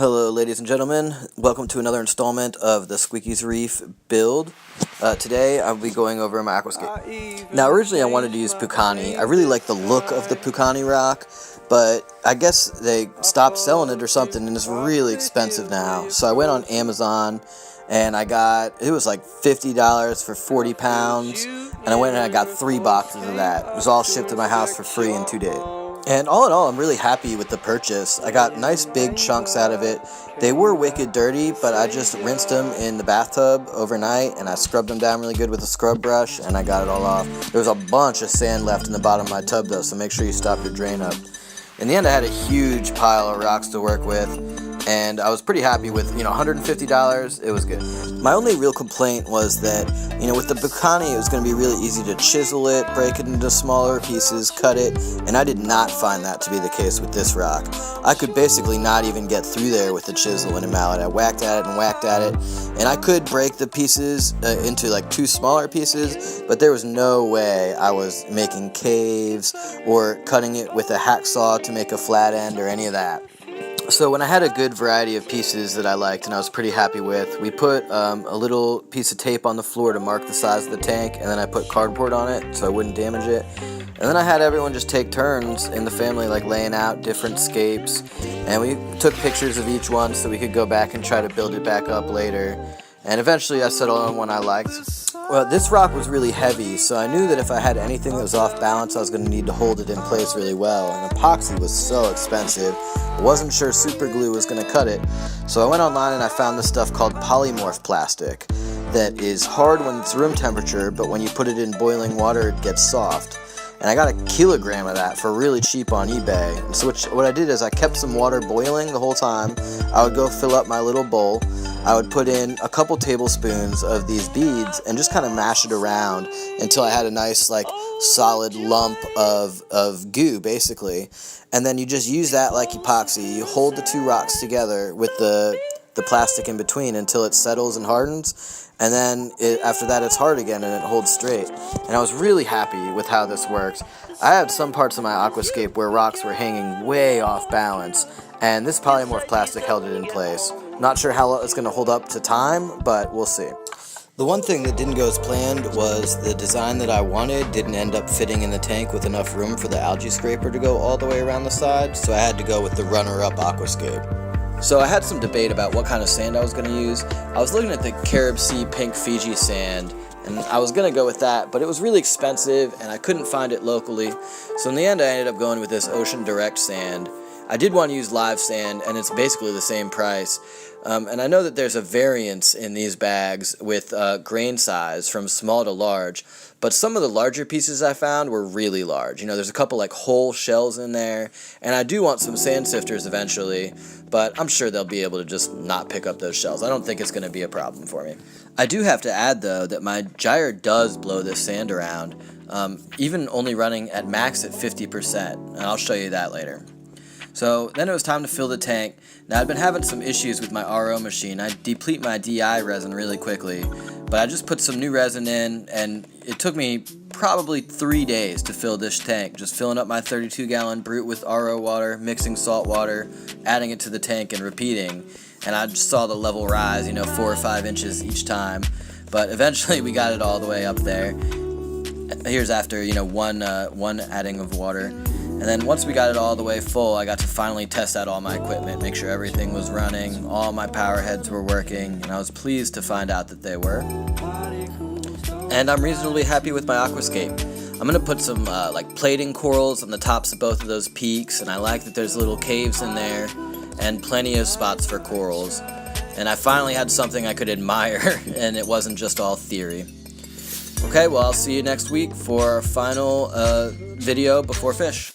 Hello ladies and gentlemen, welcome to another installment of the Squeaky's Reef build. Today I'll be going over my Aquascape. Now originally I wanted to use Pucani. I really like the look of the Pucani rock, but I guess they stopped selling it or something and it's really expensive now. So I went on Amazon and it was like $50 for 40 pounds, and I went and I got 3 boxes of that. It was all shipped to my house for free in 2 days. And all in all, I'm really happy with the purchase. I got nice big chunks out of it. They were wicked dirty, but I just rinsed them in the bathtub overnight, and I scrubbed them down really good with a scrub brush, and I got it all off. There was a bunch of sand left in the bottom of my tub, though, so make sure you stop your drain up. In the end, I had a huge pile of rocks to work with, and I was pretty happy with, $150. It was good. My only real complaint was that, with the Pucani, it was going to be really easy to chisel it, break it into smaller pieces, cut it, and I did not find that to be the case with this rock. I could basically not even get through there with the chisel and a mallet. I whacked at it, and I could break the pieces into like 2 smaller pieces, but there was no way I was making caves or cutting it with a hacksaw to make a flat end or any of that. So when I had a good variety of pieces that I liked and I was pretty happy with, we put a little piece of tape on the floor to mark the size of the tank, and then I put cardboard on it so I wouldn't damage it. And then I had everyone just take turns in the family, like laying out different scapes, and we took pictures of each one so we could go back and try to build it back up later. And eventually I settled on one I liked. Well, this rock was really heavy, so I knew that if I had anything that was off balance, I was going to need to hold it in place really well. And epoxy was so expensive, I wasn't sure super glue was going to cut it. So I went online and I found this stuff called polymorph plastic that is hard when it's room temperature, but when you put it in boiling water, it gets soft. And I got a kilogram of that for really cheap on eBay. And so what I did is I kept some water boiling the whole time. I would go fill up my little bowl. I would put in a couple tablespoons of these beads and just kind of mash it around until I had a nice solid lump of goo basically. And then you just use that like epoxy. You hold the 2 rocks together with the plastic in between until it settles and hardens. And then after that it's hard again and it holds straight. And I was really happy with how this works. I had some parts of my Aquascape where rocks were hanging way off balance, and this polymorph plastic held it in place. Not sure how it's going to hold up to time, but we'll see. The one thing that didn't go as planned was the design that I wanted didn't end up fitting in the tank with enough room for the algae scraper to go all the way around the side, so I had to go with the runner-up Aquascape. So I had some debate about what kind of sand I was going to use. I was looking at the Carib Sea Pink Fiji sand, and I was going to go with that, but it was really expensive and I couldn't find it locally. So in the end I ended up going with this Ocean Direct sand. I did want to use live sand, and it's basically the same price. And I know that there's a variance in these bags with grain size from small to large, but some of the larger pieces I found were really large. There's a couple whole shells in there, and I do want some sand sifters eventually, but I'm sure they'll be able to just not pick up those shells. I don't think it's going to be a problem for me. I do have to add, though, that my gyre does blow this sand around, even only running at max at 50%, and I'll show you that later. So then it was time to fill the tank. Now I'd been having some issues with my RO machine. I deplete my DI resin really quickly, but I just put some new resin in, and it took me probably 3 days to fill this tank, just filling up my 32-gallon brute with RO water, mixing salt water, adding it to the tank and repeating, and I just saw the level rise, 4 or 5 inches each time, but eventually we got it all the way up there. Here's after, one adding of water. And then once we got it all the way full, I got to finally test out all my equipment, make sure everything was running, all my power heads were working, and I was pleased to find out that they were. And I'm reasonably happy with my Aquascape. I'm going to put some plating corals on the tops of both of those peaks, and I like that there's little caves in there and plenty of spots for corals. And I finally had something I could admire, and it wasn't just all theory. Okay, well, I'll see you next week for our final video before fish.